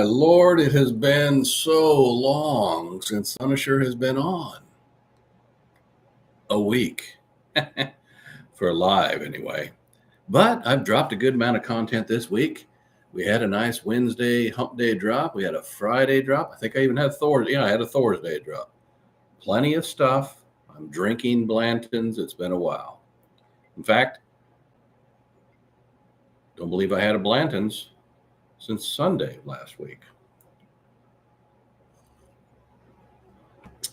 Lord, it has been so long since Punisher has been on. A week. For live, anyway. But I've dropped a good amount of content this week. We had a nice Wednesday hump day drop. We had a Friday drop. I think I even had Thor's. Yeah, I had a Thor's Day drop. Plenty of stuff. I'm drinking Blanton's. It's been a while. In fact, don't believe I had a Blanton's since Sunday last week.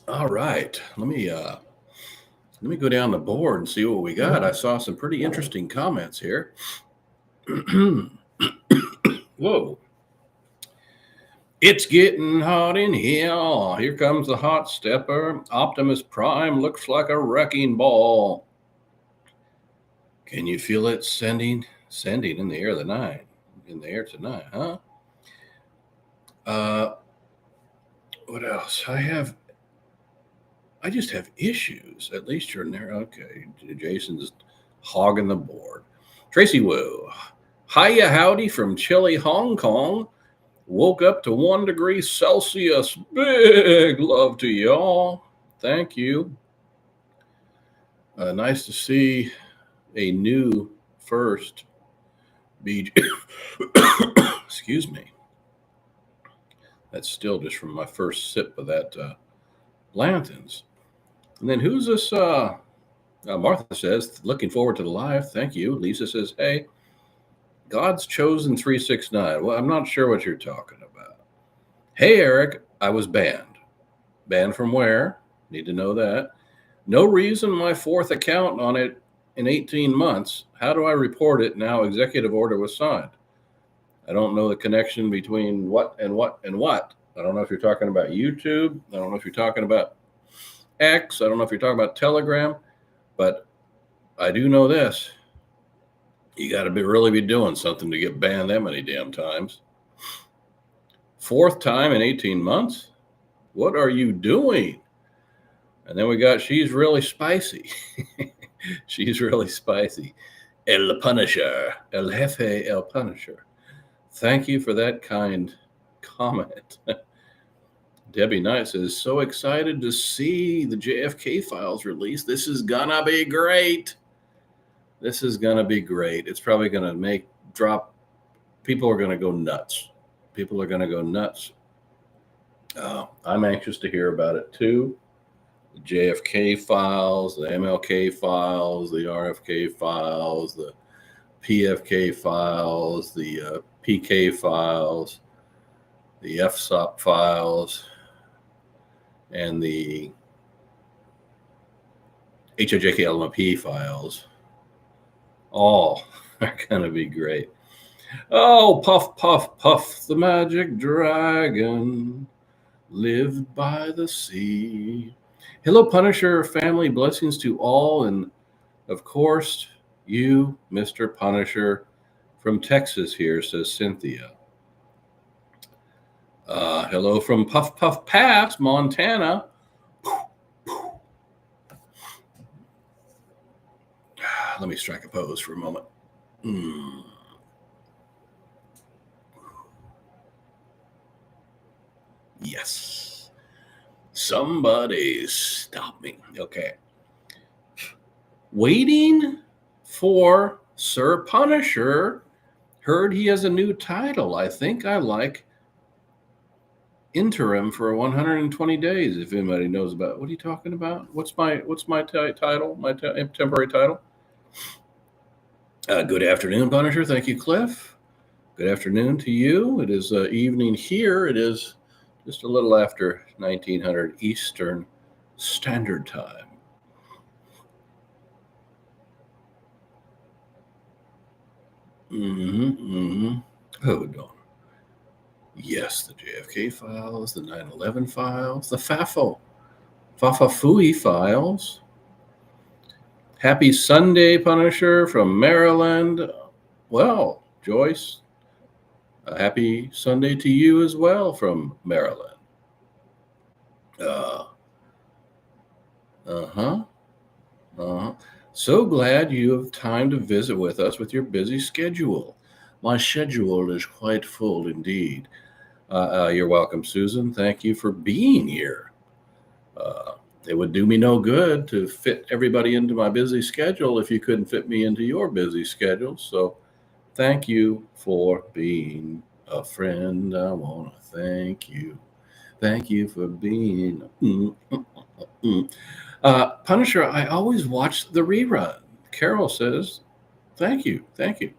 All right, let me go down the board and see what we got. I saw some pretty interesting comments here. Whoa. It's getting hot in here. Here comes the hot stepper. Optimus Prime looks like a wrecking ball. Can you feel it sending in the air tonight, huh? What else? I just have issues. At least you're in there. Okay. Jason's hogging the board. Tracy Wu. Hiya howdy from chilly Hong Kong. Woke up to 1 degree Celsius. Big love to y'all. Thank you. Nice to see a new first BJ. Excuse me. That's still just from my first sip of that Blanton's. And then who's this? Martha says, looking forward to the live. Thank you. Lisa says, hey, God's Chosen 369. Well, I'm not sure what you're talking about. Hey, Eric, I was banned. Banned from where? Need to know that. No reason, my fourth account on it in 18 months. How do I report it now executive order was signed? I don't know the connection between what and what and what. I don't know if you're talking about YouTube. I don't know if you're talking about X. I don't know if you're talking about Telegram. But I do know this. You got to really be doing something to get banned that many damn times. Fourth time in 18 months? What are you doing? And then we got, she's really spicy. She's really spicy. El Punisher. El Jefe El Punisher. Thank you for that kind comment. Debbie Knight says, so excited to see the JFK files released. This is gonna be great. This is gonna be great. It's probably gonna drop. People are gonna go nuts. People are gonna go nuts. I'm anxious to hear about it too. The JFK files, the MLK files, the RFK files, the PFK files, the PK files, the FSOP files, and the HOJKLMP files. All are going to be great. Oh, puff, puff, puff, the magic dragon lived by the sea. Hello, Punisher family. Blessings to all. And, of course, you, Mr. Punisher, from Texas here, says Cynthia. Hello from Puff Puff Pass, Montana. Let me strike a pose for a moment. Yes. Somebody stop me. Okay. Waiting for Sir Punisher. Heard he has a new title. I think I like interim for 120 days. If anybody knows about what are you talking about? What's my title? My temporary title. Good afternoon, Punisher. Thank you, Cliff. Good afternoon to you. It is evening here. It is just a little after 1900 Eastern Standard Time. Hold on. Yes, the JFK files, the 9/11 files, the Fafafui files. Happy Sunday, Punisher from Maryland. Well, Joyce, a happy Sunday to you as well from Maryland. So glad you have time to visit with us with your busy schedule. My schedule is quite full indeed. You're welcome, Susan. Thank you for being here. It would do me no good to fit everybody into my busy schedule if you couldn't fit me into your busy schedule. So thank you for being a friend. I want to thank you. Thank you for being. Punisher, I always watch the rerun. Carol says, thank you. Thank you.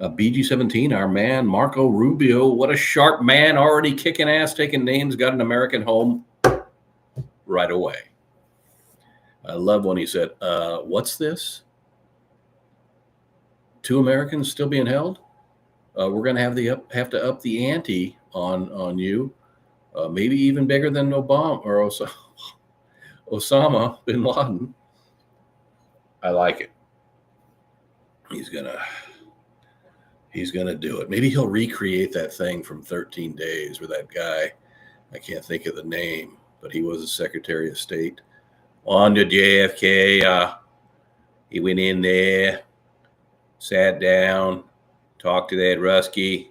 BG17, our man, Marco Rubio. What a sharp man, already kicking ass, taking names, got an American home right away. I love when he said, what's this? 2 Americans still being held? We're going to have to up the ante on you. Maybe even bigger than Obama or Osama bin Laden. I like it. He's gonna do it. Maybe he'll recreate that thing from 13 Days where that guy, I can't think of the name, but he was a Secretary of State under JFK. He went in there, sat down, talked to that Rusky,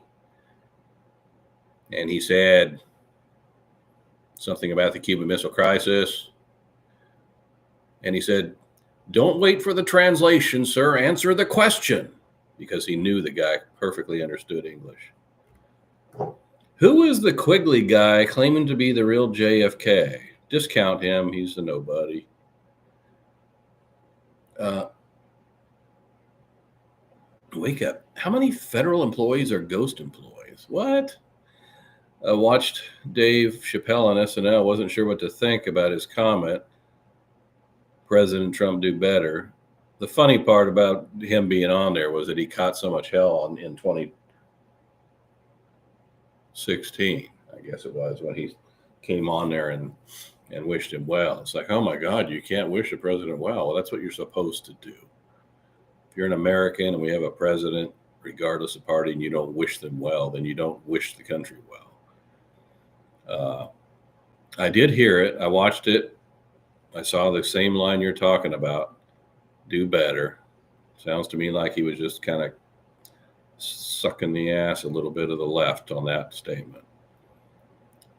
and he said something about the Cuban Missile Crisis. And he said, "Don't wait for the translation, sir. Answer the question." Because he knew the guy perfectly understood English. Who is the Quigley guy claiming to be the real JFK? Discount him. He's a nobody. Wake up. How many federal employees are ghost employees? What? I watched Dave Chappelle on SNL. Wasn't sure what to think about his comment. President Trump do better. The funny part about him being on there was that he caught so much hell in 2016, I guess it was, when he came on there and wished him well. It's like, oh my God, you can't wish a president well. Well, that's what you're supposed to do. If you're an American and we have a president, regardless of party, and you don't wish them well, then you don't wish the country well. I did hear it. I watched it. I saw the same line you're talking about. Do better. Sounds to me like he was just kind of sucking the ass a little bit of the left on that statement.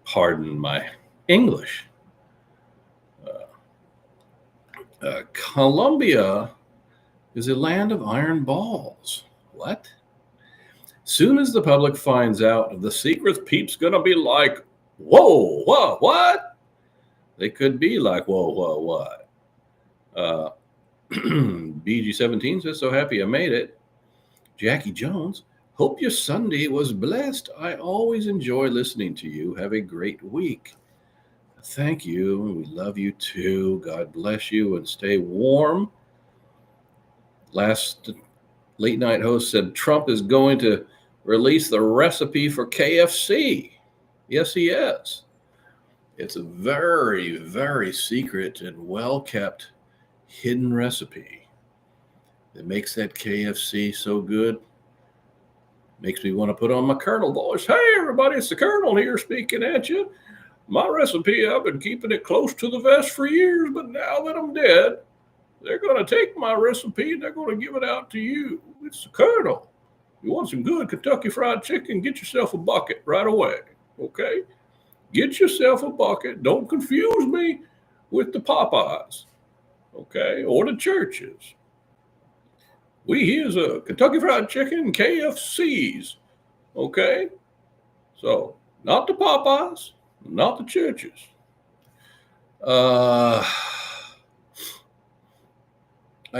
Pardon my English. Colombia is a land of iron balls. What? Soon as the public finds out the secrets, peeps gonna be like, whoa, what? They could be like, whoa, what? BG17 says, so happy I made it. Jackie Jones, hope your Sunday was blessed. I always enjoy listening to you. Have a great week. Thank you. We love you too. God bless you and stay warm. Last late night host said Trump is going to release the recipe for KFC. Yes, he is. It's a very, very secret and well-kept hidden recipe that makes that KFC so good. Makes me want to put on my Colonel voice. Hey, everybody, it's the Colonel here speaking at you. My recipe, I've been keeping it close to the vest for years, but now that I'm dead, they're going to take my recipe and they're going to give it out to you. It's the Colonel. You want some good Kentucky Fried Chicken? Get yourself a bucket right away, okay? Get yourself a bucket. Don't confuse me with the Popeyes, okay, or the Churches. Here's a Kentucky Fried Chicken, KFCs, okay? So, not the Popeyes, not the Churches. I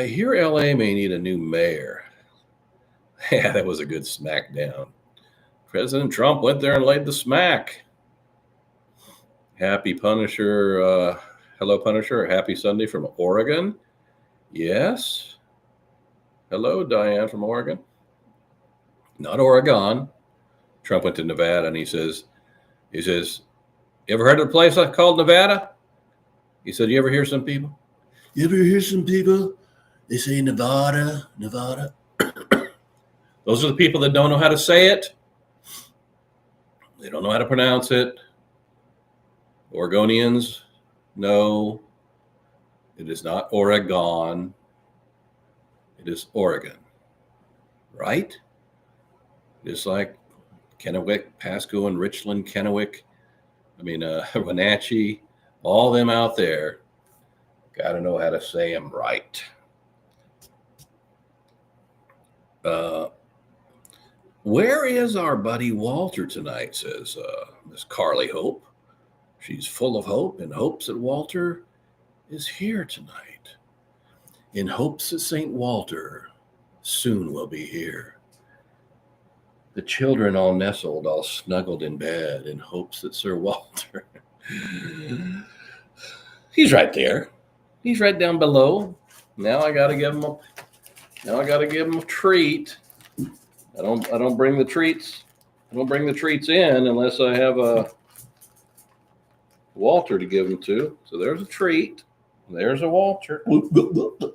hear LA may need a new mayor. Yeah, that was a good smackdown. President Trump went there and laid the smack. Happy Punisher. Hello, Punisher. Happy Sunday from Oregon. Yes. Hello, Diane from Oregon. Not Oregon. Trump went to Nevada and he says, you ever heard of a place called Nevada? He said, you ever hear some people? You ever hear some people? They say Nevada. Those are the people that don't know how to say it. They don't know how to pronounce it. Oregonians, no, it is not Oregon. It is Oregon, right? Just like Kennewick, Pasco and Richland, Kennewick. I mean, Wenatchee, all them out there. Got to know how to say them right. Where is our buddy Walter tonight, says Miss Carly Hope. She's full of hope and hopes that Walter is here tonight. In hopes that St. Walter soon will be here. The children all nestled, all snuggled in bed in hopes that Sir Walter... He's right there. He's right down below. Now I got to give him a treat. I don't bring the treats. I don't bring the treats in unless I have a Walter to give them to. So there's a treat. There's a Walter.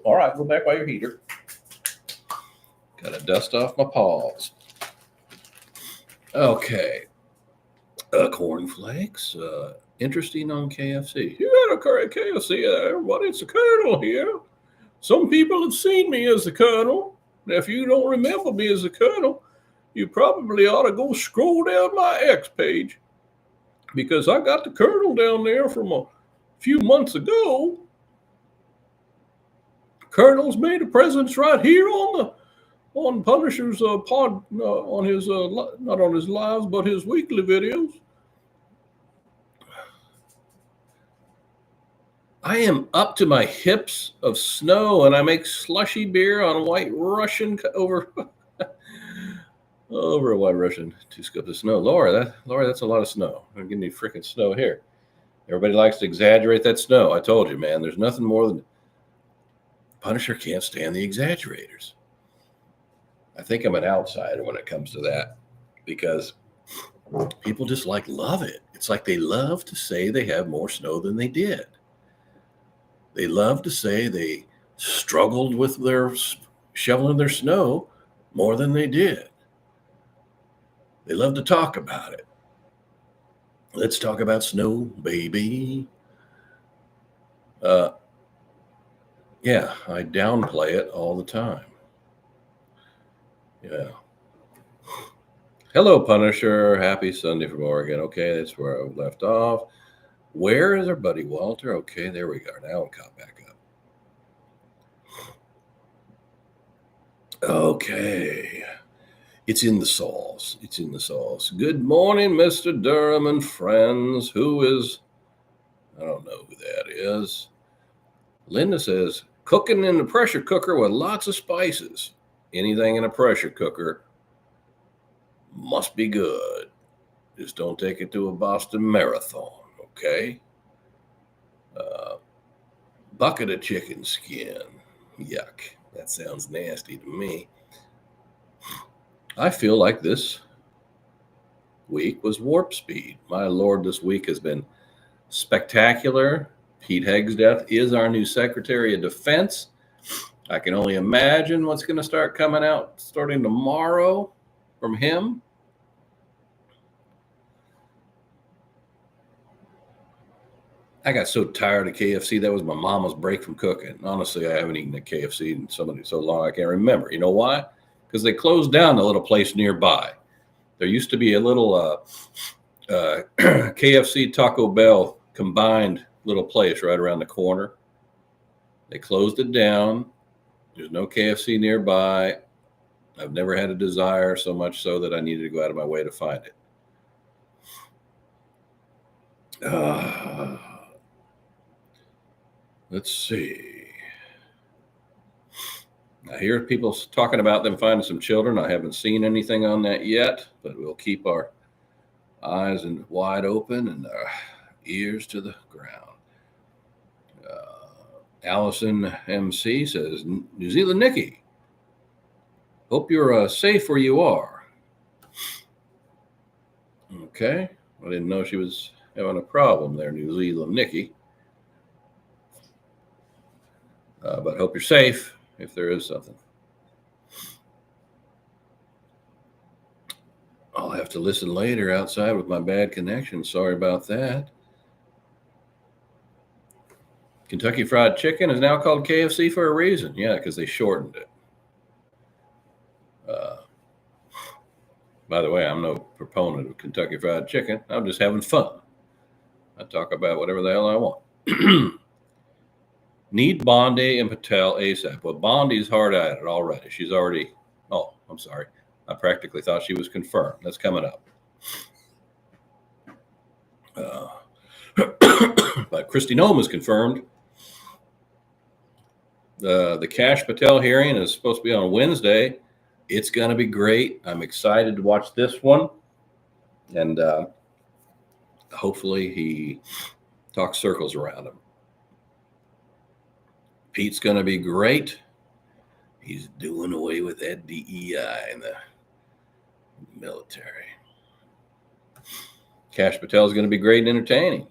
All right, go back by your heater. Got to dust off my paws. Okay. Cornflakes. Interesting on KFC. You got a KFC there, but it's the Colonel here. Some people have seen me as the Colonel. Now, if you don't remember me as the Colonel, you probably ought to go scroll down my X page, because I got the Colonel down there from a few months ago. Colonel's made a presence right here on Punisher's pod, on his not on his lives, but his weekly videos. I am up to my hips of snow, and I make slushy beer on White Russian over a White Russian 2 scoops of snow. Laura, that's a lot of snow. I'm getting any freaking snow here. Everybody likes to exaggerate that snow. I told you, man, there's nothing more than Punisher can't stand the exaggerators. I think I'm an outsider when it comes to that, because people just love it. It's like they love to say they have more snow than they did. They love to say they struggled with their shoveling their snow more than they did. They love to talk about it. Let's talk about snow, baby. Yeah, I downplay it all the time. Yeah. Hello, Punisher. Happy Sunday from Oregon. Okay, that's where I left off. Where is our buddy Walter? Okay, there we go. Now I'm caught back up. Okay. It's in the sauce. It's in the sauce. Good morning, Mr. Durham and friends. Who is... I don't know who that is. Linda says, cooking in the pressure cooker with lots of spices. Anything in a pressure cooker must be good. Just don't take it to a Boston Marathon, okay? Bucket of chicken skin. Yuck. That sounds nasty to me. I feel like this week was warp speed. My Lord, this week has been spectacular. Pete Hegseth is our new Secretary of Defense. I can only imagine what's going to start coming out starting tomorrow from him. I got so tired of KFC. That was my mama's break from cooking. Honestly, I haven't eaten at KFC in so long I can't remember. You know why? Because they closed down a little place nearby. There used to be a little KFC Taco Bell combined little place right around the corner. They closed it down. There's no KFC nearby. I've never had a desire so much so that I needed to go out of my way to find it. Let's see. I hear people talking about them finding some children. I haven't seen anything on that yet, but we'll keep our eyes wide open and our ears to the ground. Allison MC says, New Zealand Nikki, hope you're safe where you are. Okay. I didn't know she was having a problem there, New Zealand Nikki. But hope you're safe if there is something. I'll have to listen later outside with my bad connection. Sorry about that. Kentucky Fried Chicken is now called KFC for a reason. Yeah, because they shortened it. By the way, I'm no proponent of Kentucky Fried Chicken. I'm just having fun. I talk about whatever the hell I want. Need Bondi and Patel ASAP. Well, Bondi's hard at it already. She's already. Oh, I'm sorry. I practically thought she was confirmed. That's coming up. But Kristi Noem is confirmed. The Cash Patel hearing is supposed to be on Wednesday. It's going to be great. I'm excited to watch this one. And hopefully he talks circles around him. Pete's going to be great. He's doing away with that DEI in the military. Cash Patel is going to be great and entertaining.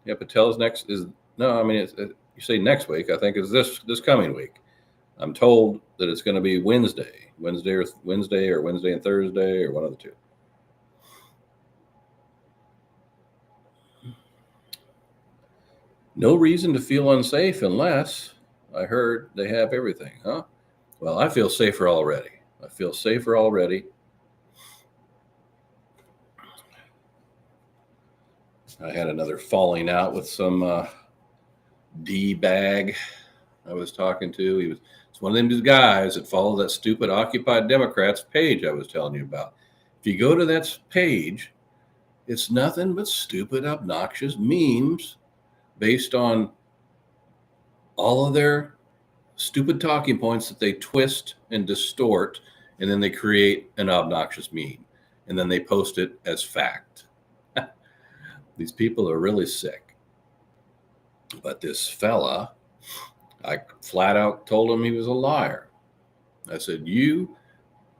Yeah, Patel's next is no. I mean, you say next week. I think it's this coming week. I'm told that it's going to be Wednesday and Thursday, or one of the two. No reason to feel unsafe unless I heard they have everything, huh? Well, I feel safer already. I had another falling out with some D-bag I was talking to. It's one of them guys that follow that stupid Occupy Democrats page I was telling you about. If you go to that page, it's nothing but stupid, obnoxious memes based on all of their stupid talking points that they twist and distort, and then they create an obnoxious meme, and then they post it as fact. These people are really sick. But this fella, I flat out told him he was a liar. I said, you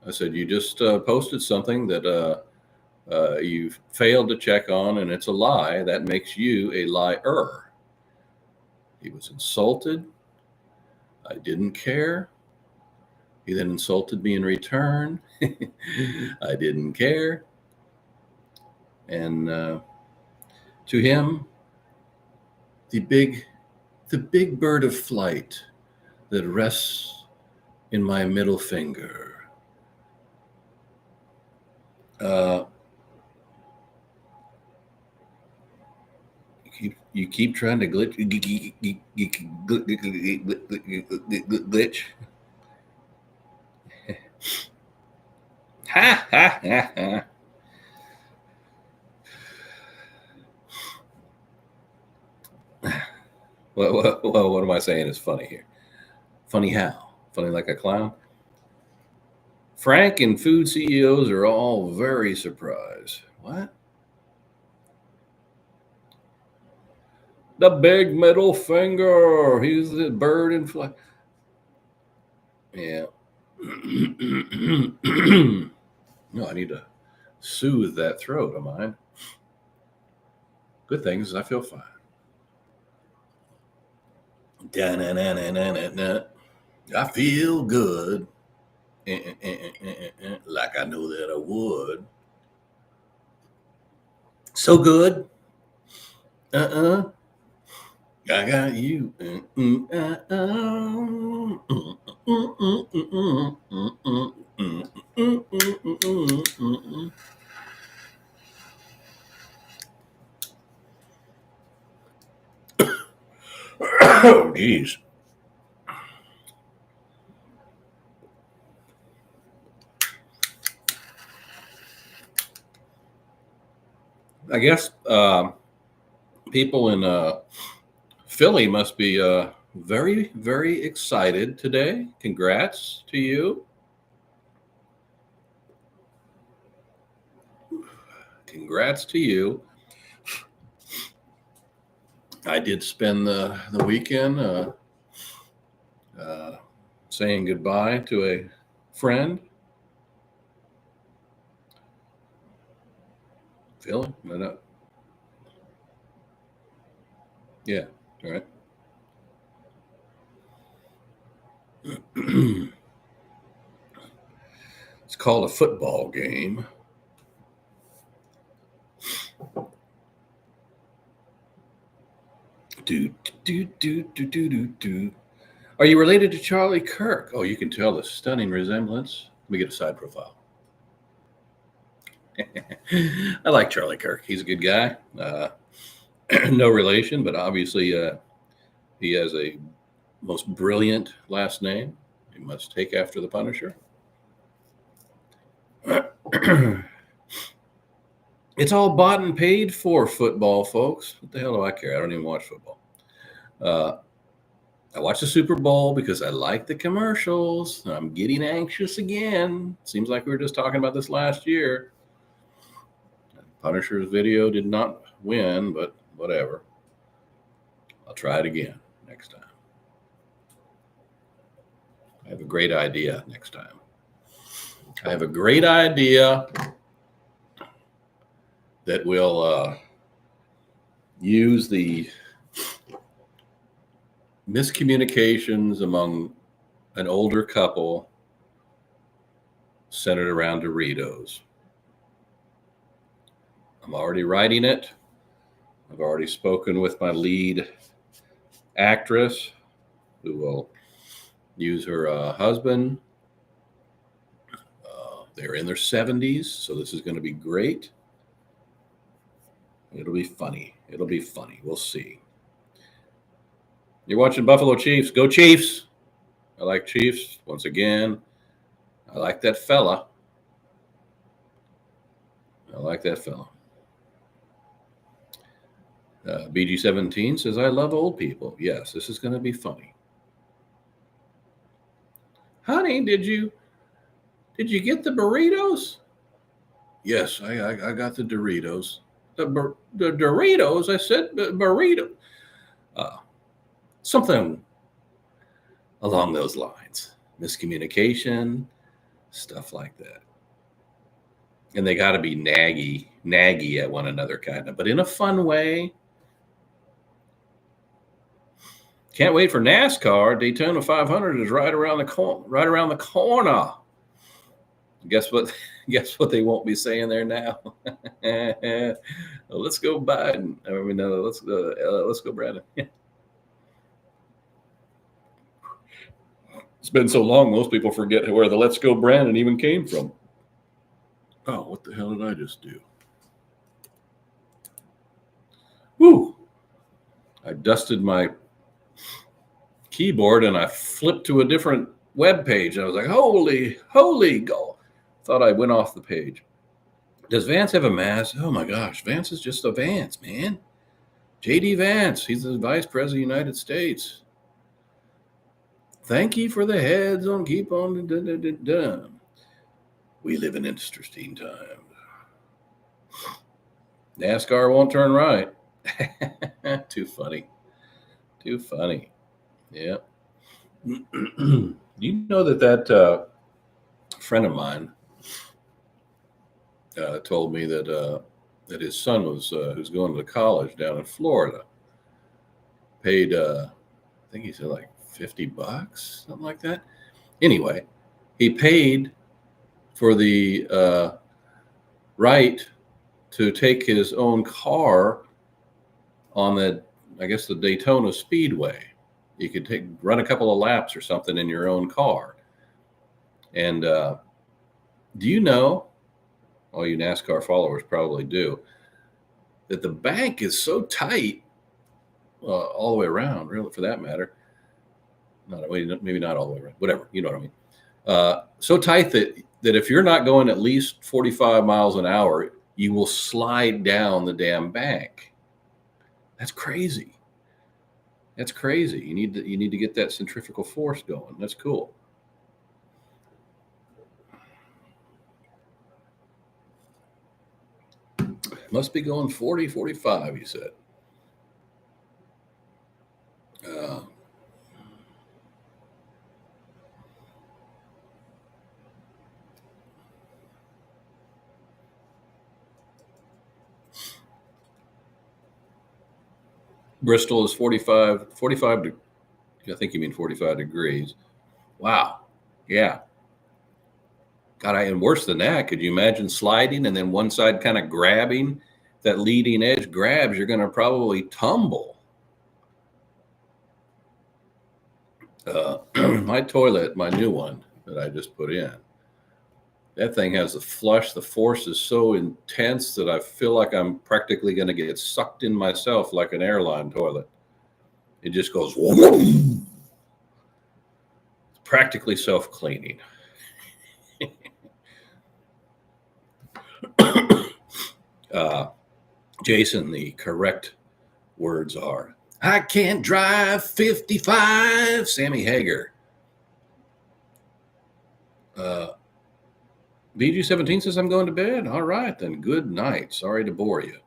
just posted something that you failed to check on, and it's a lie. That makes you a liar. He was insulted. I didn't care. He then insulted me in return. I didn't care. And to him, the big bird of flight that rests in my middle finger. You keep trying to glitch. Ha ha ha ha. Well, what am I saying is funny here? Funny how? Funny like a clown? Frank and food CEOs are all very surprised. What? The big middle finger. He's the bird in flight. Yeah. No, I need to soothe that throat of mine. Good thing is I feel fine. I feel good. Like I know that I would. So good. I got you. Oh, geez. I guess people in Philly must be very, very excited today. Congrats to you. Congrats to you. I did spend the weekend saying goodbye to a friend. Philly? No. Yeah, all right. It's called a football game. Do. Are you related to Charlie Kirk? Oh, you can tell the stunning resemblance. Let me get a side profile. I like Charlie Kirk. He's a good guy. No relation, but obviously he has a most brilliant last name. He must take after the Punisher. It's all bought and paid for football, folks. What the hell do I care? I don't even watch football. I watch the Super Bowl because I like the commercials. I'm getting anxious again. Seems like we were just talking about this last year. Punisher's video did not win, but whatever. I'll try it again next time. I have a great idea next time. I have a great idea that will use the miscommunications among an older couple centered around Doritos. I'm already writing it. I've already spoken with my lead actress who will use her husband. They're in their 70s, so this is going to be great. It'll be funny. It'll be funny. We'll see. You're watching Buffalo Chiefs. Go Chiefs. I like Chiefs. Once again, I like that fella. BG17 says, I love old people. Yes, this is going to be funny. Honey, did you get the burritos? Yes, I got the Doritos. The Doritos? I said burrito. Something along those lines. Miscommunication, stuff like that. And they got to be naggy at one another, kind of, but in a fun way. Can't wait for NASCAR. Daytona 500 is right around the corner. Guess what? Guess what they won't be saying there now? Let's go Biden. I mean, let's go Brandon. It's been so long, most people forget where the "Let's Go Brandon" even came from. Oh, what the hell did I just do? Woo! I dusted my keyboard and I flipped to a different web page. I was like, holy go. Thought I went off the page. Does Vance have a mask? Oh my gosh, Vance is just a Vance, man. J.D. Vance, he's the Vice President of the United States. Thank you for the heads on keep on. We live in interesting times. NASCAR won't turn right. Too funny. Yeah. You know that friend of mine told me that his son who's going to college down in Florida paid I think he said like $50, something like that. Anyway, he paid for the right to take his own car on the Daytona Speedway. You could run a couple of laps or something in your own car. And do you know, all you NASCAR followers probably do, that the bank is so tight all the way around, really, for that matter. Maybe not all the way around. Whatever, you know what I mean. So tight that if you're not going at least 45 miles an hour, you will slide down the damn bank. That's crazy. You need to get that centrifugal force going. That's cool. Must be going 40, 45, he said. Bristol is 45 I think you mean 45 degrees. Wow. Yeah. God, and worse than that, could you imagine sliding and then one side kind of grabbing? That leading edge grabs, you're going to probably tumble. My toilet, my new one that I just put in, That thing has a flush. The force is so intense that I feel like I'm practically going to get sucked in myself like an airline toilet. It just goes whoom. It's practically self-cleaning. Jason, the correct words are, I can't drive 55, Sammy Hager. BG17 says, I'm going to bed. All right, then. Good night. Sorry to bore you.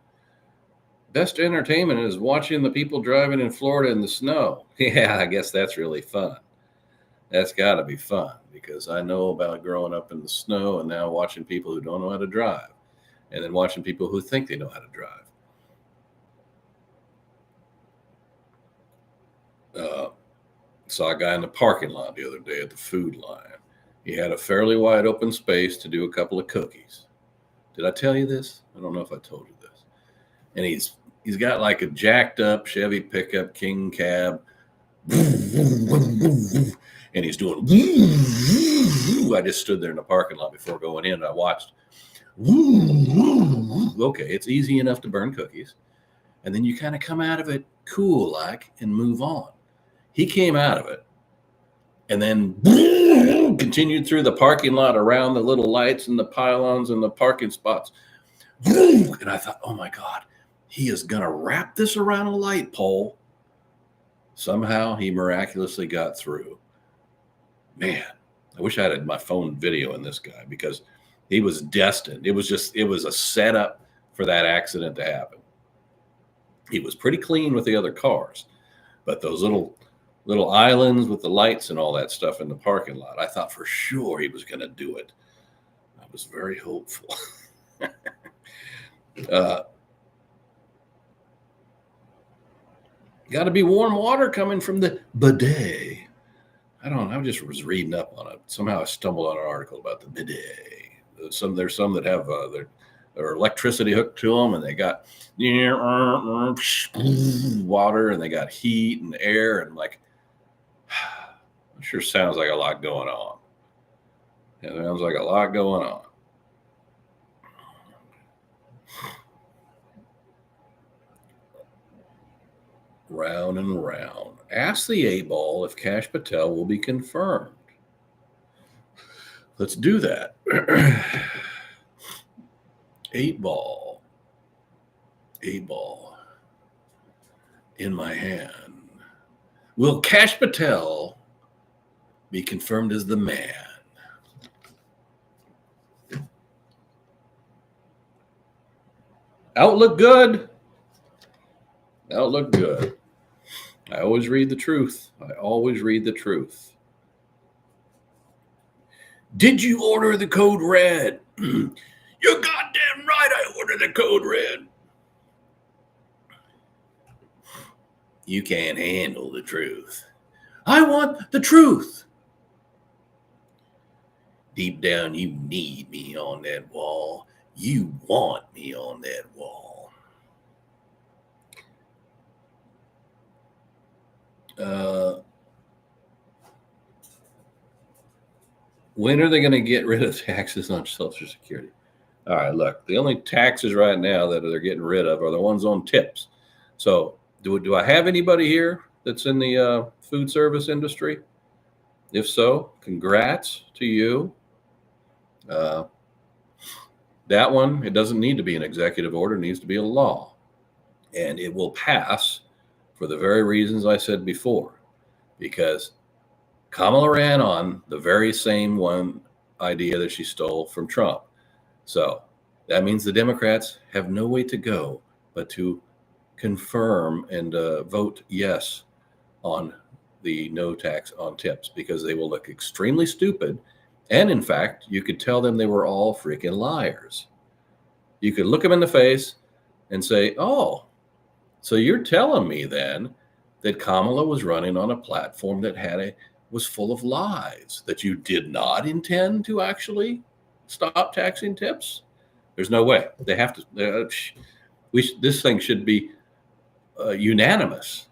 Best entertainment is watching the people driving in Florida in the snow. Yeah, I guess that's really fun. That's got to be fun because I know about growing up in the snow and now watching people who don't know how to drive and then watching people who think they know how to drive. Saw a guy in the parking lot the other day at the Food Line. He had a fairly wide open space to do a couple of cookies. Did I tell you this? I don't know if I told you this. And he's got like a jacked up Chevy pickup King cab. And he's doing. I just stood there in the parking lot before going in and I watched. Okay, it's easy enough to burn cookies. And then you kind of come out of it cool like and move on. He came out of it and then continued through the parking lot around the little lights and the pylons and the parking spots. And I thought, oh my God, he is going to wrap this around a light pole. Somehow he miraculously got through. Man, I wish I had my phone video in this guy because he was destined. It was a setup for that accident to happen. He was pretty clean with the other cars, but those little islands with the lights and all that stuff in the parking lot, I thought for sure he was going to do it. I was very hopeful. Got to be warm water coming from the bidet. I just was reading up on it. Somehow I stumbled on an article about the bidet. There's some that have their electricity hooked to them, and they got water, and they got heat and air, and like, it sure sounds like a lot going on. It sounds like a lot going on. Round and round. Ask the 8-ball if Kash Patel will be confirmed. Let's do that. 8-ball. 8-ball. In my hand. Will Kash Patel be confirmed as the man? Outlook good. Outlook good. I always read the truth. I always read the truth. Did you order the code red? You're goddamn right I ordered the code red. You can't handle the truth. I want the truth. Deep down, you need me on that wall. You want me on that wall. When are they going to get rid of taxes on Social Security? All right, look, the only taxes right now that they're getting rid of are the ones on tips. So do I have anybody here that's in the food service industry? If so, congrats to you. That one, it doesn't need to be an executive order. It needs to be a law. And it will pass for the very reasons I said before, because Kamala ran on the very same one idea that she stole from Trump. So that means the Democrats have no way to go but to confirm and vote yes on the no tax on tips, because they will look extremely stupid. And in fact, you could tell them they were all freaking liars. You could look them in the face and say, oh, so you're telling me then that Kamala was running on a platform that was full of lies, that you did not intend to actually stop taxing tips? There's no way. They have to. This thing should be unanimous.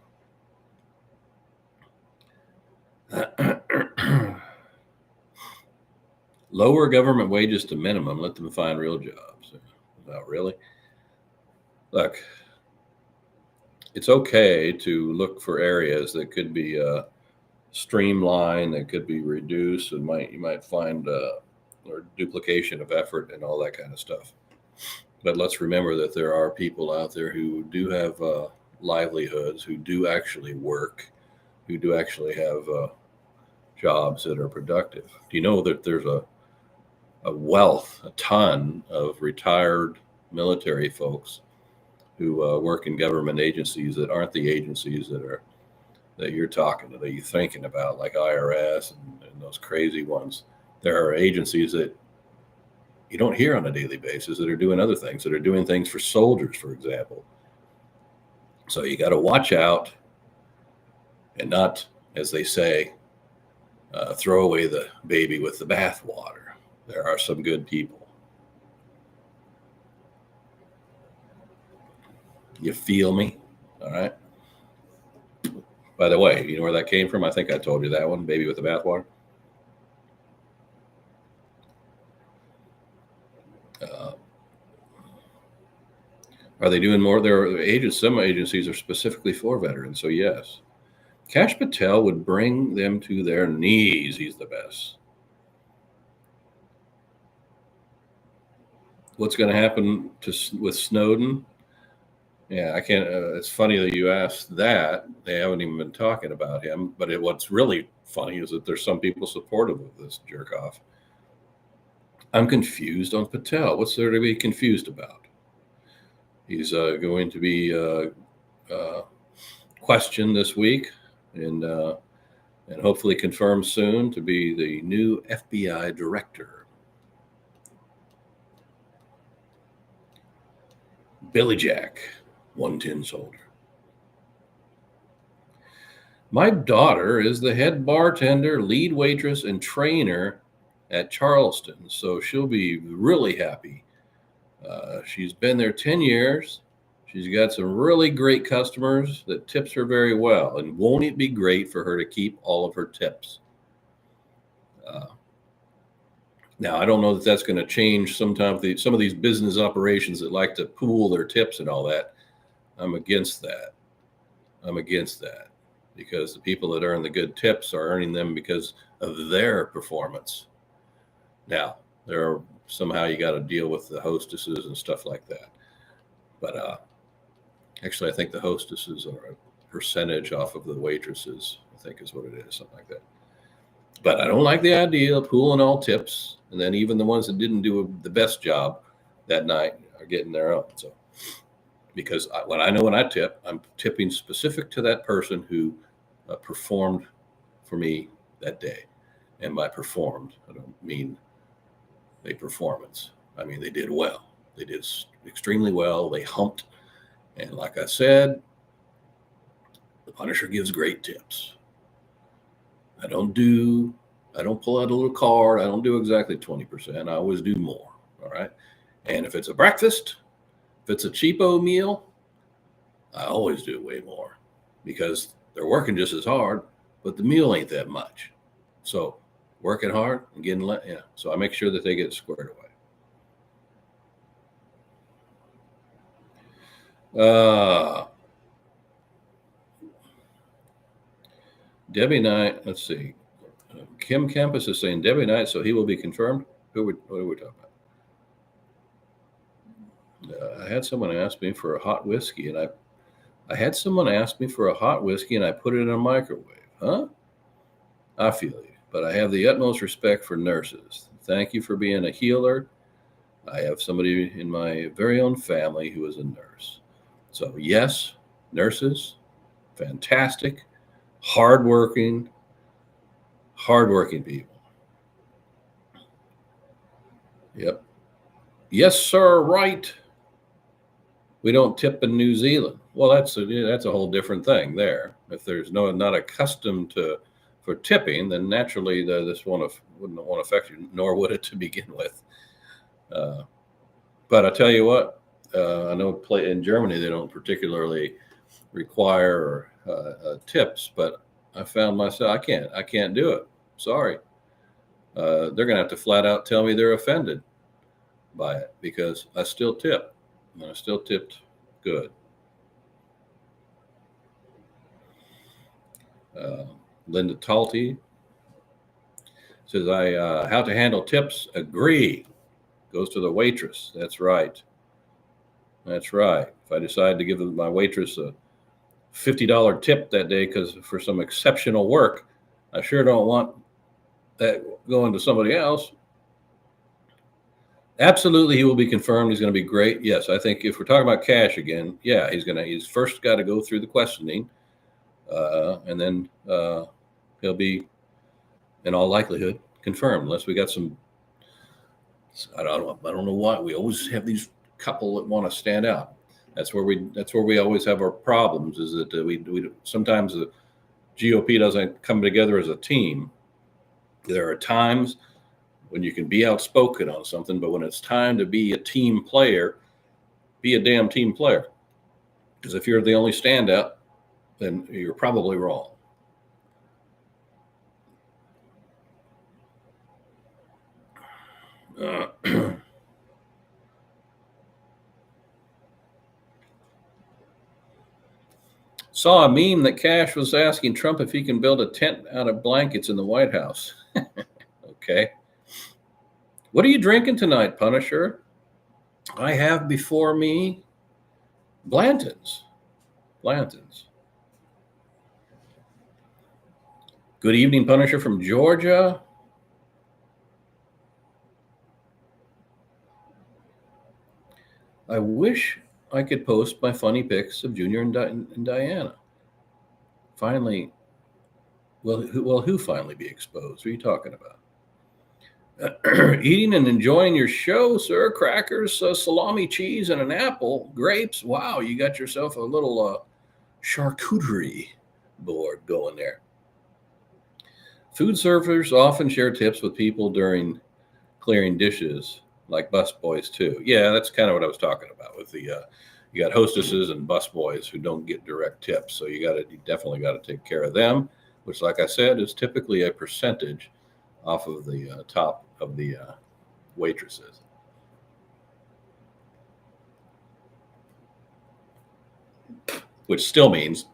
Lower government wages to minimum. Let them find real jobs. Not really. Look, it's okay to look for areas that could be streamlined, that could be reduced, and you might find or duplication of effort and all that kind of stuff. But let's remember that there are people out there who do have livelihoods, who do actually work, who do actually have jobs that are productive. Do you know that there's a wealth, a ton of retired military folks who work in government agencies that aren't the agencies that you're talking to, that you're thinking about, like IRS and those crazy ones. There are agencies that you don't hear on a daily basis that are doing other things, that are doing things for soldiers, for example. So you got to watch out and not, as they say, throw away the baby with the bathwater. There are some good people. You feel me? All right. By the way, you know where that came from? I think I told you that one, baby with the bathwater. Are they doing more? Some agencies are specifically for veterans, so yes. Kash Patel would bring them to their knees. He's the best. What's going to happen with Snowden? Yeah, I can't. It's funny that you asked that. They haven't even been talking about him. But what's really funny is that there's some people supportive of this jerk off. I'm confused on Patel. What's there to be confused about? He's going to be questioned this week and hopefully confirmed soon to be the new FBI director. Billy Jack, 110 soldier. My daughter is the head bartender, lead waitress, and trainer at Charleston, so she'll be really happy. She's been there 10 years. She's got some really great customers that tips her very well. And won't it be great for her to keep all of her tips? Now, I don't know that that's going to change sometimes some of these business operations that like to pool their tips and all that. I'm against that. Because the people that earn the good tips are earning them because of their performance. Now, somehow you got to deal with the hostesses and stuff like that. But actually, I think the hostesses are a percentage off of the waitresses, I think is what it is, something like that. But I don't like the idea of pooling all tips, and then even the ones that didn't do the best job that night are getting their own. So, because when I tip, I'm tipping specific to that person who performed for me that day. And by performed, I don't mean a performance. I mean, they did well. They did extremely well. They humped. And like I said, the Punisher gives great tips. I don't pull out a little card. I don't do exactly 20%. I always do more. All right. And if it's a breakfast, if it's a cheapo meal, I always do way more because they're working just as hard, but the meal ain't that much. So working hard and getting so I make sure that they get squared away. Debbie Knight, let's see. Kim Campus is saying Debbie Knight, so he will be confirmed. What are we talking about? I had someone ask me for a hot whiskey, and I had someone ask me for a hot whiskey, and I put it in a microwave. Huh? I feel you, but I have the utmost respect for nurses. Thank you for being a healer. I have somebody in my very own family who is a nurse. So yes, nurses, fantastic, hardworking people. Yep. Yes, sir. Right. We don't tip in New Zealand. Well, that's a whole different thing there. If there's not accustomed for tipping, then naturally this wouldn't want to affect you, nor would it to begin with. But I tell you what, I know in Germany they don't particularly require tips, but I found myself I can't do it. Sorry. they're going to have to flat out tell me they're offended by it because I still tip, and I still tipped good. Linda Talty says, how to handle tips? Agree. Goes to the waitress. That's right. That's right. If I decide to give my waitress a $50 tip that day because for some exceptional work, I sure don't want that going to somebody else. Absolutely, he will be confirmed. He's going to be great. Yes, I think if we're talking about cash again, yeah, he's first got to go through the questioning, and then he'll be, in all likelihood, confirmed. Unless we got some, I don't know why we always have these couple that want to stand out. That's where we always have our problems. Is that we sometimes the GOP doesn't come together as a team. There are times when you can be outspoken on something, but when it's time to be a team player, be a damn team player. Because if you're the only standout, then you're probably wrong. Saw a meme that Cash was asking Trump if he can build a tent out of blankets in the White House. Okay. What are you drinking tonight, Punisher? I have before me Blanton's. Blanton's. Good evening, Punisher from Georgia. I wish I could post my funny pics of Junior and Diana. Finally, who finally be exposed? What are you talking about? Eating and enjoying your show, sir. Crackers, salami, cheese, and an apple. Grapes. Wow, you got yourself a little charcuterie board going there. Food servers often share tips with people during clearing dishes, like busboys too. Yeah, that's kind of what I was talking about with the you got hostesses and busboys who don't get direct tips, so you definitely got to take care of them, which, like I said, is typically a percentage off of the top of the waitresses. Which still means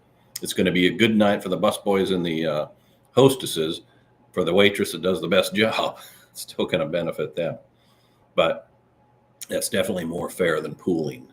it's going to be a good night for the busboys and the hostesses. For the waitress that does the best job, it's still going to benefit them. But that's definitely more fair than pooling.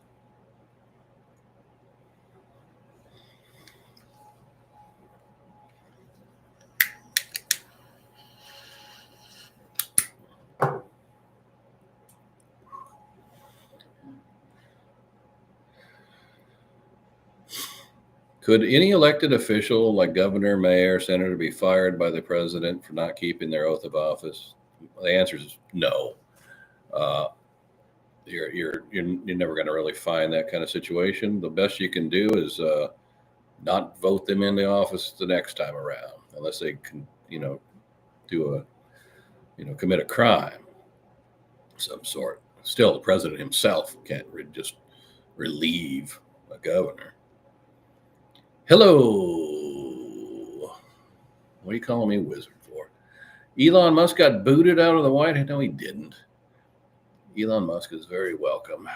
Could any elected official, like governor, mayor, senator, be fired by the president for not keeping their oath of office? The answer is no. You're never going to really find that kind of situation. The best you can do is not vote them into office the next time around, unless they can, commit a crime of some sort. Still, the president himself can't just relieve a governor. Hello. What are you calling me wizard for? Elon Musk got booted out of the White House? No, he didn't. Elon Musk is very welcome.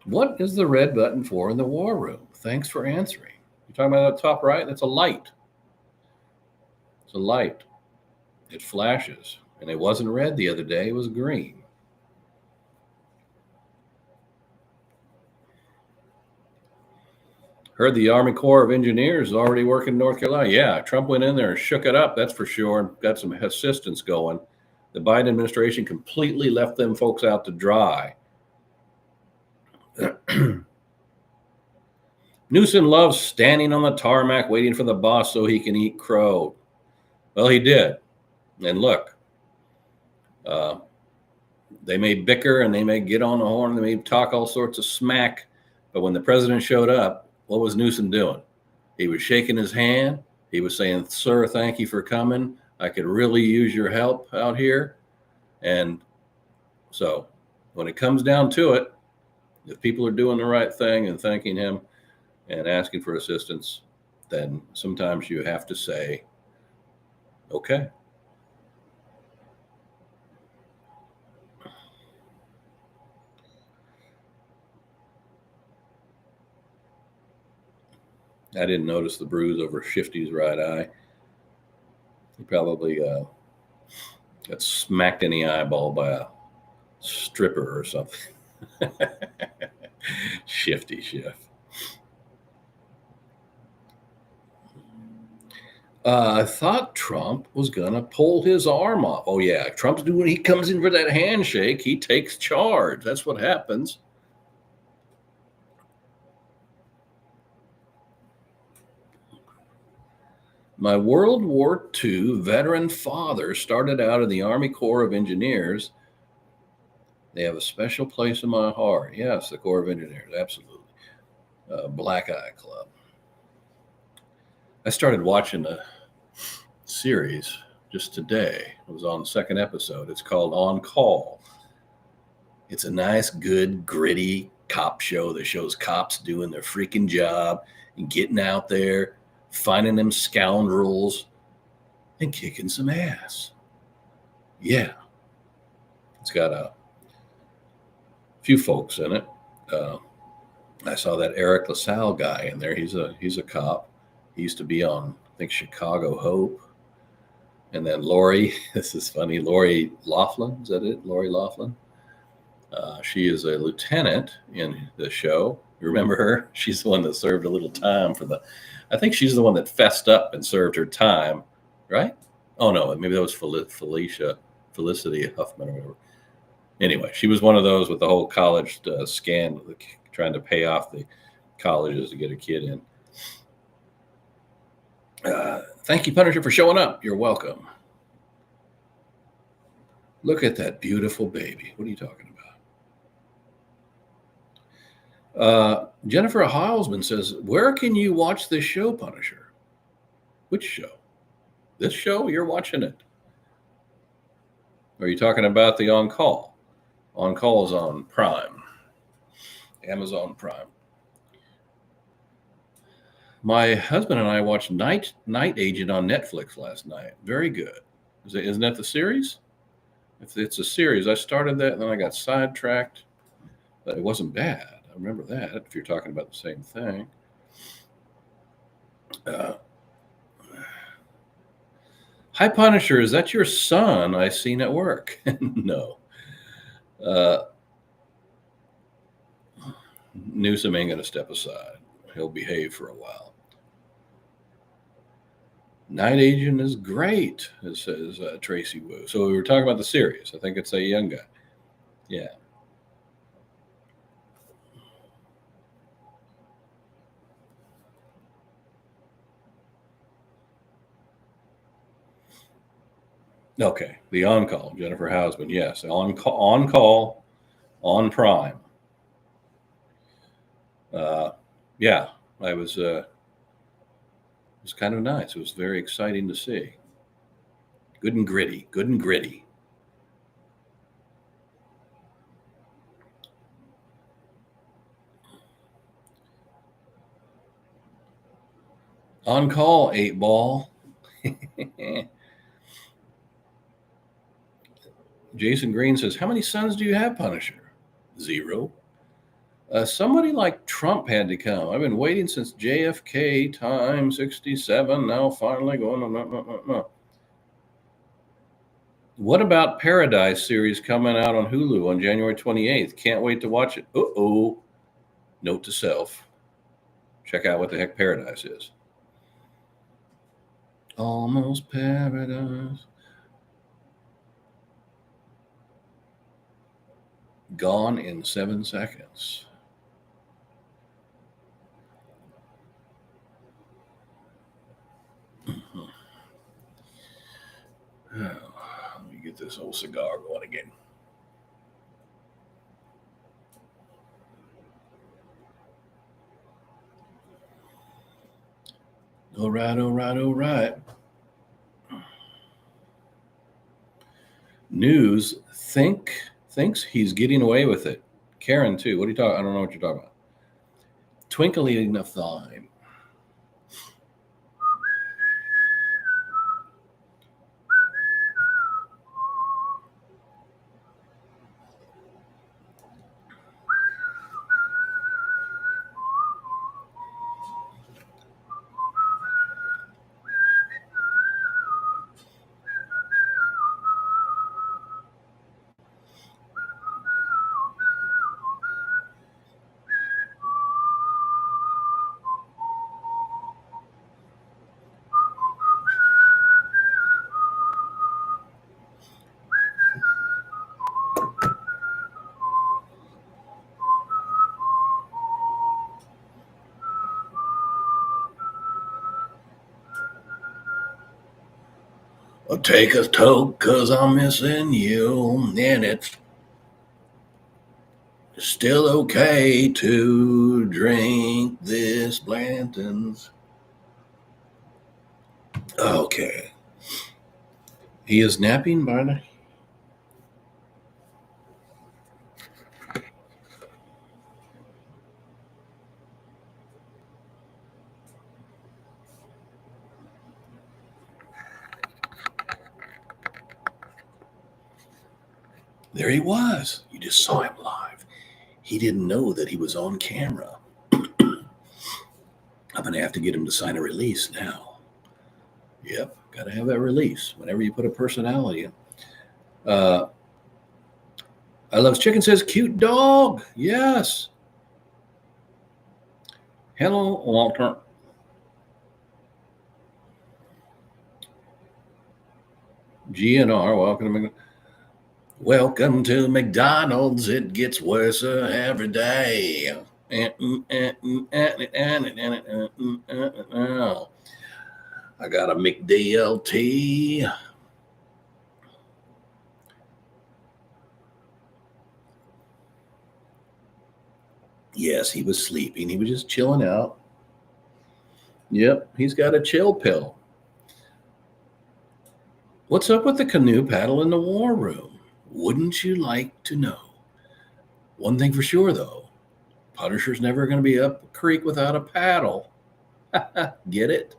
What is the red button for in the war room? Thanks for answering. You're talking about the top right? That's a light. It's a light. It flashes. And it wasn't red the other day. It was green. Heard the Army Corps of Engineers is already working in North Carolina. Yeah, Trump went in there and shook it up, that's for sure, and got some assistance going. The Biden administration completely left them folks out to dry. Newsom loves standing on the tarmac waiting for the boss so he can eat crow. Well, he did. And look, they may bicker and they may get on the horn, they may talk all sorts of smack, but when the president showed up, what was Newsom doing? He was shaking his hand. He was saying, "Sir, thank you for coming. I could really use your help out here." And so when it comes down to it, if people are doing the right thing and thanking him and asking for assistance, then sometimes you have to say, okay. I didn't notice the bruise over Shifty's right eye. He probably got smacked in the eyeball by a stripper or something. Shifty Shift. I thought Trump was going to pull his arm off. Oh, yeah. Trump's doing, he comes in for that handshake. He takes charge. That's what happens. My World War II veteran father started out in the Army Corps of Engineers. They have a special place in my heart. Yes, the Corps of Engineers. Absolutely. Black Eye Club. I started watching a series just today. It was on the second episode. It's called On Call. It's a nice, good, gritty cop show that shows cops doing their freaking job and getting out there, finding them scoundrels and kicking some ass. Yeah. It's got a few folks in it. I saw that Eric LaSalle guy in there. He's a cop. He used to be on, I think, Chicago Hope. And then Lori, this is funny, Lori Laughlin, is that it? Lori Laughlin? She is a lieutenant in the show. You remember her? She's the one that served a little time I think she's the one that fessed up and served her time, right? Oh, no, maybe that was Felicity Huffman or whatever. Anyway, she was one of those with the whole college scandal, trying to pay off the colleges to get a kid in. Thank you, Punisher, for showing up. You're welcome. Look at that beautiful baby. What are you talking about? Jennifer Heilsman says, where can you watch this show, Punisher? Which show? This show? You're watching it. Are you talking about the On Call? On Call is on Prime. Amazon Prime. My husband and I watched Night Agent on Netflix last night. Very good. Isn't that the series? If it's a series, I started that and then I got sidetracked. But it wasn't bad. I remember that, if you're talking about the same thing. Hi, Punisher. Is that your son I seen at work? No. Newsom ain't going to step aside. He'll behave for a while. Night Agent is great, says Tracy Wu. So we were talking about the series. I think it's a young guy. Yeah. Okay. The On Call, Jennifer Hausman. Yes. On Call, on Prime. Yeah. It was kind of nice. It was very exciting to see. Good and gritty. Good and gritty. On Call, 8-Ball. Jason Green says, how many sons do you have, Punisher? 0. Somebody like Trump had to come. I've been waiting since JFK time 67. Now finally going on. What about Paradise series coming out on Hulu on January 28th? Can't wait to watch it. Uh-oh. Note to self. Check out what the heck Paradise is. Almost Paradise. Gone in 7 seconds. Let me get this old cigar going again. All right. News thinks he's getting away with it. Karen, too. What are you talking? I don't know what you're talking about. Twinkling of Thine. I'll take a toke 'cause I'm missing you, and it's still okay to drink this Blanton's. Okay. He is napping, Barney. There he was. You just saw him live. He didn't know that he was on camera. I'm going to have to get him to sign a release now. Yep, got to have that release whenever you put a personality in. I Love Chicken says, cute dog. Yes. Hello, Walter. GNR, welcome to McDonald's. It gets worse every day. I got a McDLT. Yes, he was sleeping. He was just chilling out. Yep, he's got a chill pill. What's up with the canoe paddle in the war room? Wouldn't you like to know? One thing for sure, though, Punisher's never going to be up a creek without a paddle. Get it?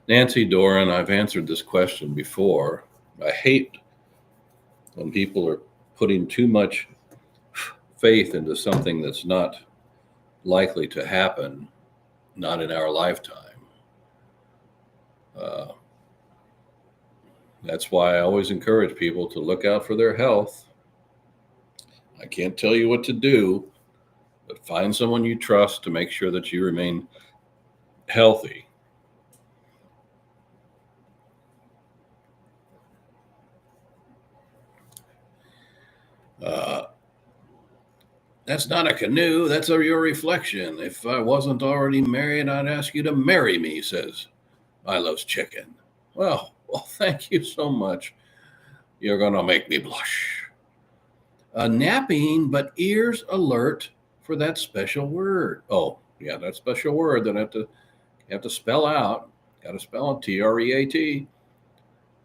Nancy Doran, I've answered this question before. I hate when people are putting too much faith into something that's not likely to happen, not in our lifetime. That's why I always encourage people to look out for their health. I can't tell you what to do, but find someone you trust to make sure that you remain healthy. That's not a canoe. That's your reflection. If I wasn't already married, I'd ask you to marry me, says I Loves Chicken. Well, thank you so much. You're going to make me blush. Napping, but ears alert for that special word. Oh, yeah, that special word that I have to spell out. Got to spell it TREAT.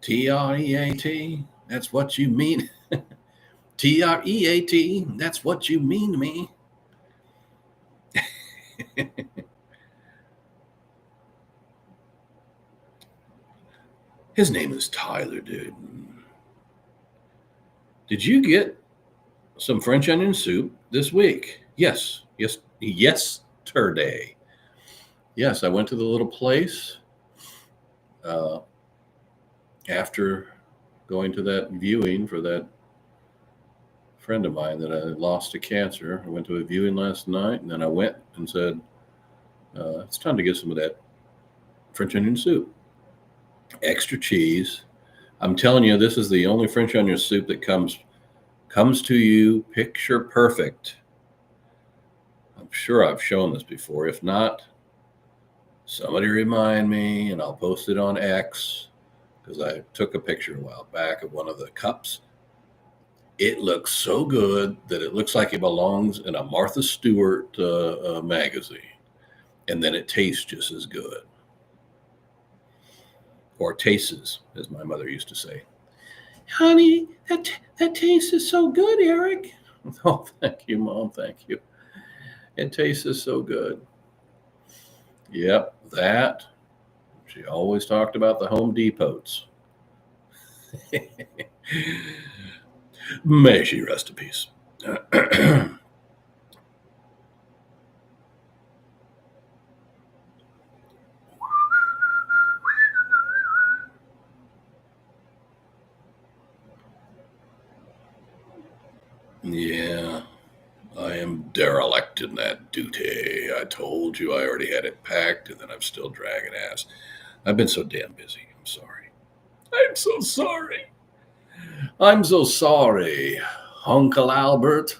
TREAT. That's what you mean. TREAT. That's what you mean to me. His name is Tyler, dude. Did you get some French onion soup this week? Yes, yesterday. Yes, I went to the little place after going to that viewing for that friend of mine that I lost to cancer. I went to a viewing last night, and then I went and said, it's time to get some of that French onion soup. Extra cheese. I'm telling you, this is the only French onion soup that comes to you picture perfect. I'm sure I've shown this before. If not, somebody remind me, and I'll post it on X, because I took a picture a while back of one of the cups. It looks so good that it looks like it belongs in a Martha Stewart magazine. And then it tastes just as good. Or tastes, as my mother used to say. Honey, that tastes so good, Eric. Oh, thank you, Mom. Thank you. It tastes so good. Yep, that. She always talked about the Home Depots. May she rest in peace. Yeah, I am derelict in that duty. I told you I already had it packed, and then I'm still dragging ass. I've been so damn busy. I'm sorry. I'm so sorry. I'm so sorry, Uncle Albert,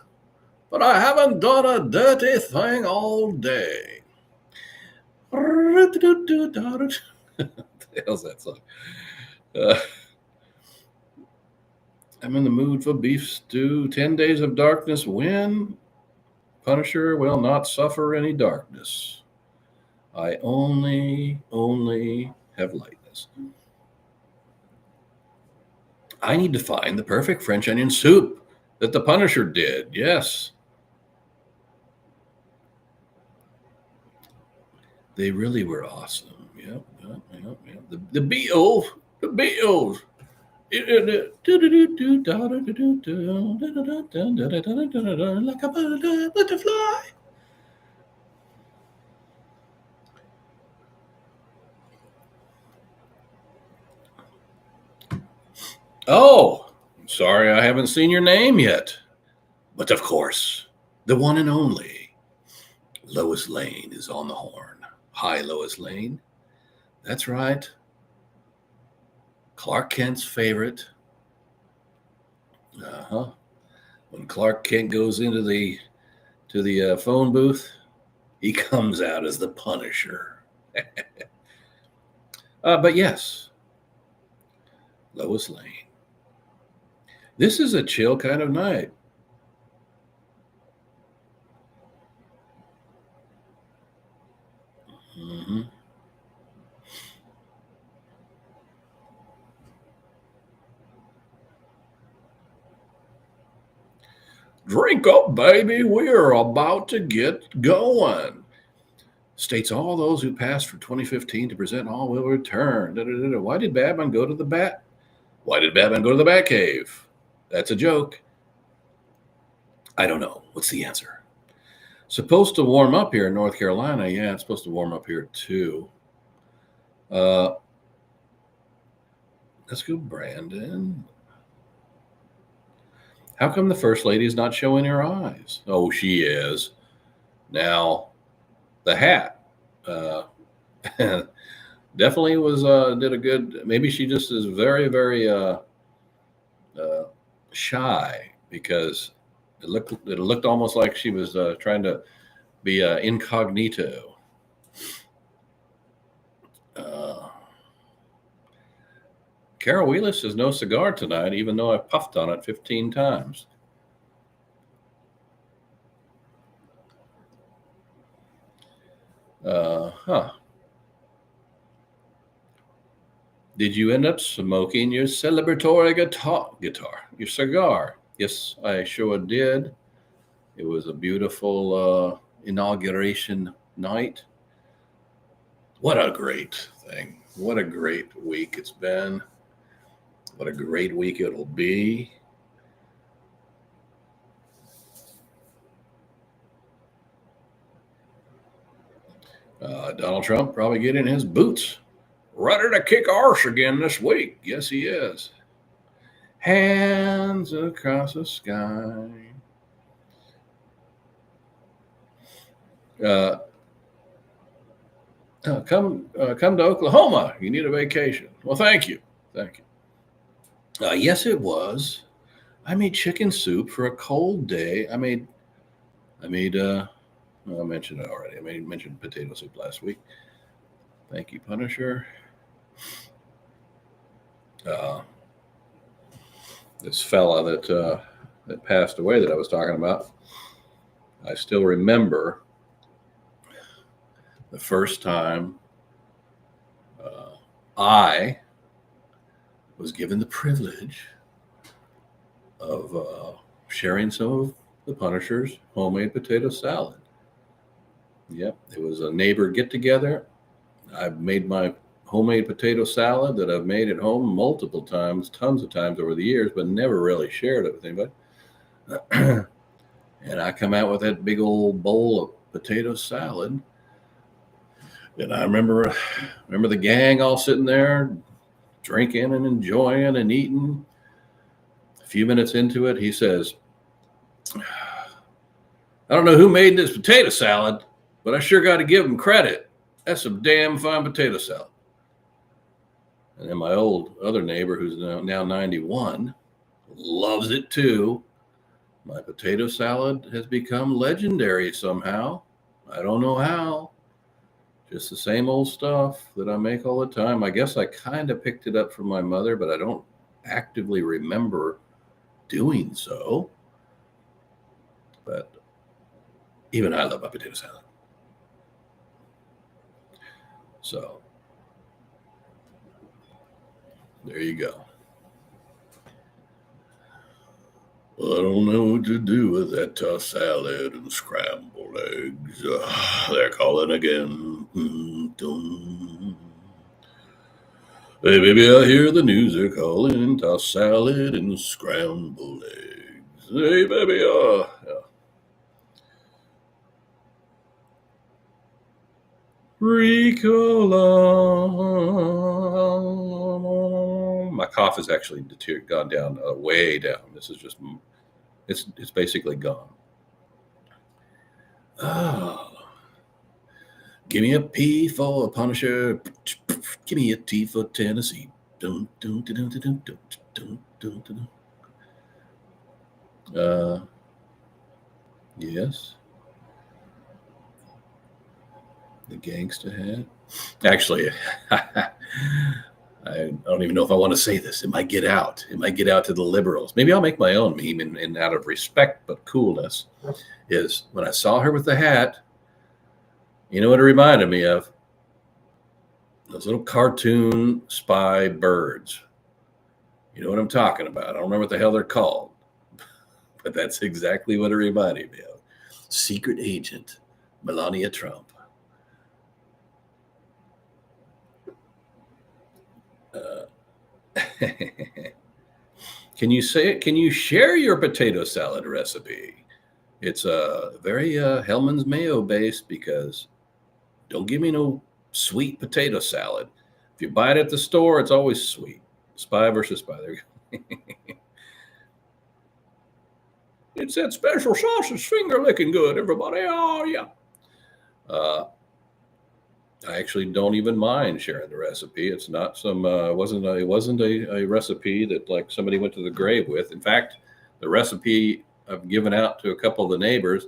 but I haven't done a dirty thing all day. the hell's that song? Uh, I'm in the mood for beef stew. 10 days of darkness. When? Punisher will not suffer any darkness. I only have lightness. I need to find the perfect French onion soup that the Punisher did. Yes. They really were awesome. Yep. The Beatles. The Beatles. Like a butterfly. Oh, sorry, I haven't seen your name yet. But of course, the one and only Lois Lane is on the horn. Hi, Lois Lane. That's right. Clark Kent's favorite. Uh-huh. When Clark Kent goes into the phone booth, he comes out as the Punisher. But yes, Lois Lane. This is a chill kind of night. Mm-hmm. Drink up, baby. We're about to get going. States all those who passed for 2015 to present all will return. Why did Batman go to the Bat? Why did Batman go to the Batcave? That's a joke. I don't know. What's the answer? Supposed to warm up here in North Carolina. Yeah, it's supposed to warm up here too. Let's go, Brandon. How come the First Lady is not showing her eyes? Oh, she is. Now, the hat. Definitely was did a good. Maybe she just is very, very shy because it looked almost like she was trying to be incognito. Carol Wheeler says no cigar tonight, even though I puffed on it 15 times. Huh. Did you end up smoking your celebratory guitar, your cigar? Yes, I sure did. It was a beautiful inauguration night. What a great thing. What a great week it's been. What a great week it'll be. Donald Trump probably getting his boots ready to kick arse again this week. Yes, he is. Hands across the sky. Come to Oklahoma. You need a vacation. Well, thank you. Yes, it was. I made chicken soup for a cold day. I made. I mentioned it already. I mentioned potato soup last week. Thank you, Punisher. This fella that passed away that I was talking about. I still remember the first time I was given the privilege of sharing some of the Punisher's homemade potato salad. Yep, it was a neighbor get together. I've made my homemade potato salad that I've made at home multiple times, tons of times over the years, but never really shared it with anybody. And I come out with that big old bowl of potato salad. And I remember the gang all sitting there drinking and enjoying and eating. A few minutes into it, he says, I don't know who made this potato salad, but I sure got to give him credit. That's some damn fine potato salad. And then my old other neighbor, who's now 91, loves it too. My potato salad has become legendary somehow. I don't know how. Just the same old stuff that I make all the time. I guess I kind of picked it up from my mother, but I don't actively remember doing so. But even I love my potato salad. So there you go. Well, I don't know what to do with that tossed salad and scrambled eggs. They're calling again. Hey, baby, I hear the news. They're calling tossed salad and scrambled eggs. Hey, baby, yeah. Ricola. My cough has actually gone down, way down. This is just, it's basically gone. Oh. Give me a P for a Punisher. Give me a T for Tennessee. Dun, dun, dun, dun, dun, dun, dun, dun, dun. Yes. The gangster hat. Actually, I don't even know if I want to say this. It might get out. It might get out to the liberals. Maybe I'll make my own meme and out of respect but coolness is when I saw her with the hat, you know what it reminded me of? Those little cartoon spy birds. You know what I'm talking about. I don't remember what the hell they're called, but that's exactly what it reminded me of. Secret agent Melania Trump. Can you say it? Can you share your potato salad recipe? It's very Hellman's mayo based because don't give me no sweet potato salad. If you buy it at the store, it's always sweet. Spy versus spy. There you go. It's that special sausage finger licking good, everybody. Oh yeah. I actually don't even mind sharing the recipe. It's not some it wasn't a recipe that like somebody went to the grave with. In fact, the recipe I've given out to a couple of the neighbors,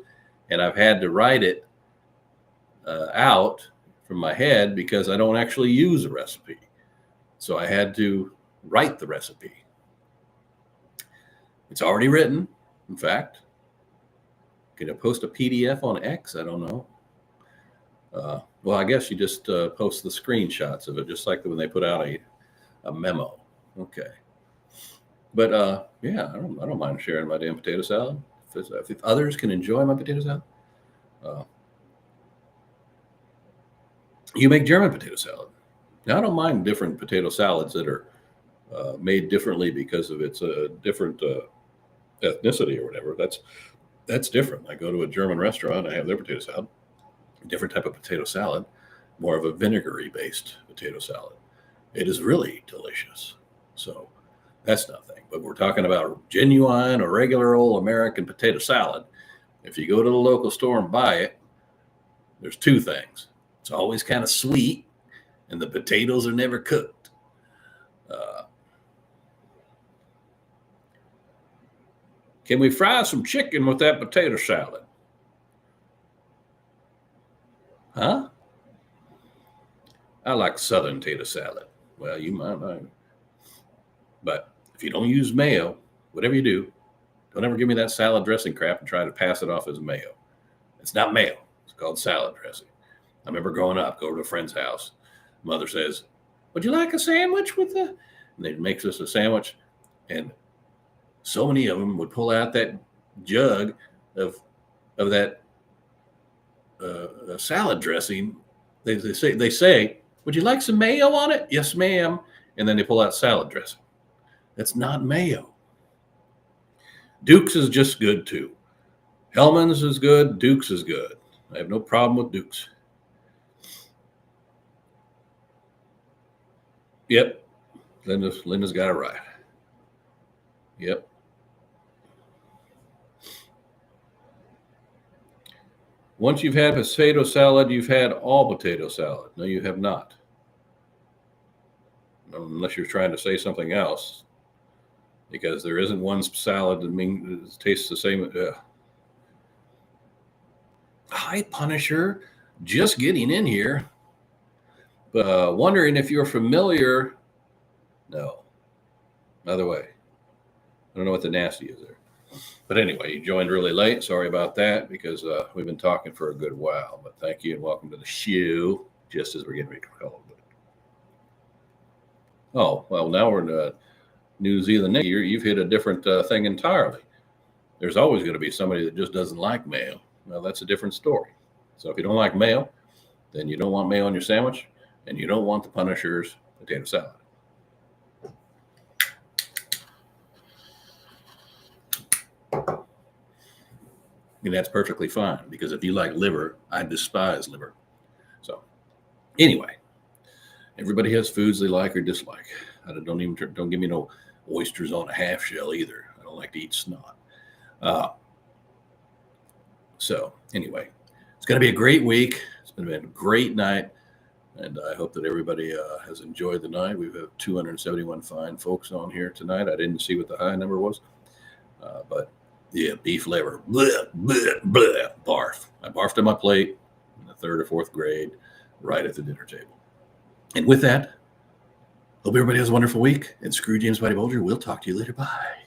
and I've had to write it out from my head because I don't actually use a recipe. So I had to write the recipe. It's already written. In fact, can I post a PDF on X? I don't know. Well, I guess you just post the screenshots of it, just like when they put out a memo. Okay. But yeah, I don't mind sharing my damn potato salad. If others can enjoy my potato salad, you make German potato salad. Now, I don't mind different potato salads that are made differently because of its different ethnicity or whatever. That's different. I go to a German restaurant, I have their potato salad, a different type of potato salad, more of a vinegary based potato salad. It is really delicious. So that's nothing. But we're talking about genuine or regular old American potato salad. If you go to the local store and buy it, there's two things. It's always kind of sweet, and the potatoes are never cooked. Can we fry some chicken with that potato salad? Huh? I like Southern potato salad. Well, you might like. But if you don't use mayo, whatever you do, don't ever give me that salad dressing crap and try to pass it off as mayo. It's not mayo. It's called salad dressing. I remember growing up, go over to a friend's house. Mother says, "Would you like a sandwich with the?" And they makes us a sandwich, and so many of them would pull out that jug of that salad dressing. They say, "Would you like some mayo on it?" "Yes, ma'am." And then they pull out salad dressing. That's not mayo. Duke's is just good too. Hellman's is good. Duke's is good. I have no problem with Duke's. Yep. Linda's got it right. Yep. Once you've had potato salad, you've had all potato salad. No, you have not. Unless you're trying to say something else. Because there isn't one salad that tastes the same. Hi, Punisher. Just getting in here. Wondering if you're familiar. No, other way. I don't know what the nasty is there. But anyway, you joined really late. Sorry about that because we've been talking for a good while. But thank you and welcome to the show. Just as we're getting ready to call it. Oh, well, now we're in New Zealand. You've hit a different thing entirely. There's always going to be somebody that just doesn't like mayo. Well, that's a different story. So if you don't like mayo, then you don't want mayo on your sandwich, and you don't want the Punisher's potato salad. And that's perfectly fine because if you like liver, I despise liver. So anyway, everybody has foods they like or dislike. Don't give me no oysters on a half shell either. I don't like to eat snot. So anyway, it's going to be a great week. It's been a great night. And I hope that everybody has enjoyed the night. We've had 271 fine folks on here tonight. I didn't see what the high number was. But yeah, beef liver. Bleh, bleh, bleh, barf. I barfed on my plate in the 3rd or 4th grade right at the dinner table. And with that, hope everybody has a wonderful week. And screw James Whitey Bulger. We'll talk to you later. Bye.